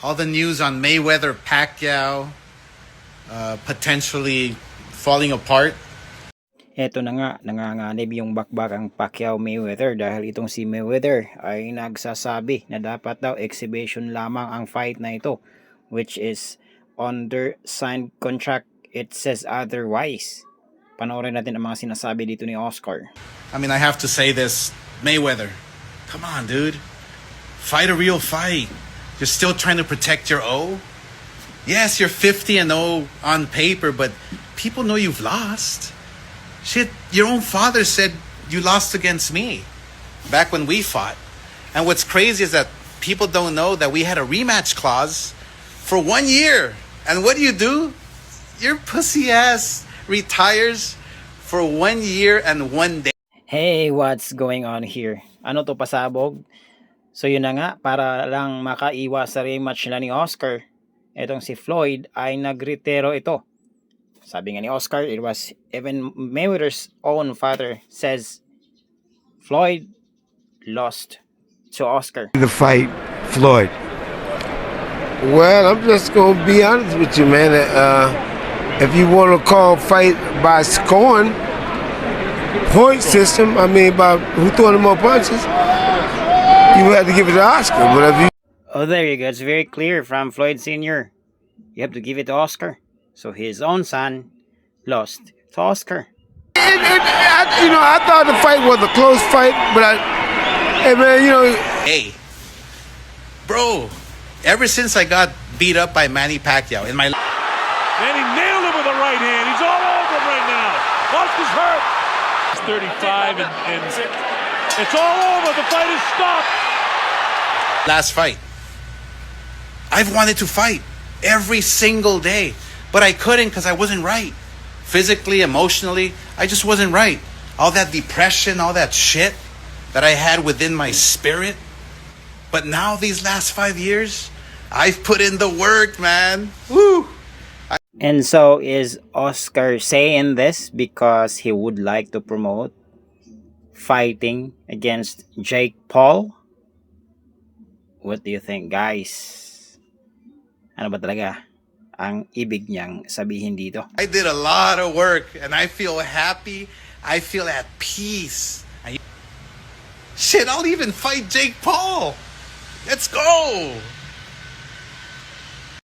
all the news on Mayweather, Pacquiao, potentially falling apart. Eto na nga, nanganganib yung bakbakang Pacquiao-Mayweather dahil itong si Mayweather ay nagsasabi na dapat daw exhibition lamang ang fight na ito, which is under signed contract. It says otherwise. Panoorin natin ang mga sinasabi dito ni Oscar. I mean, I have to say this, Mayweather, come on, dude. Fight a real fight. You're still trying to protect your O? Yes, you're 50-0 on paper, but people know you've lost. Shit, your own father said you lost against me back when we fought. And what's crazy is that people don't know that we had a rematch clause for 1 year. And what do? Your pussy ass retires for 1 year and 1 day. Hey, what's going on here? Ano to, pasabog? So yun na nga, para lang makaiwas sa rematch nila ni Oscar, etong si Floyd ay nagretiro ito. Sabi nga ni Oscar, it was even Mayweather's own father says Floyd lost to Oscar. The fight, Floyd. Well, I'm just gonna be honest with you, man. If you want to call fight by scoring, point system, I mean, by who throwing the more punches, you have to give it to Oscar. But if you Oh, there you go. It's very clear from Floyd Sr. You have to give it to Oscar. So his own son lost to Oscar. I thought the fight was a close fight, but Hey, bro, ever since I got beat up by Manny Pacquiao in my And he nailed him with the right hand. He's all over him right now. Oscar's hurt. He's 35 and it's all over. The fight is stopped. last fight, I've wanted to fight every single day, but I couldn't because I wasn't right. Physically, emotionally, I just wasn't right. All that depression, all that shit that I had within my spirit. But now, these last 5 years, I've put in the work, man. Woo! And so is Oscar saying this because he would like to promote fighting against Jake Paul? What do you think, guys? Ano ba talaga ang ibig niyang sabihin dito? I did a lot of work and I feel happy. I feel at peace. Shit, I'll even fight Jake Paul. Let's go.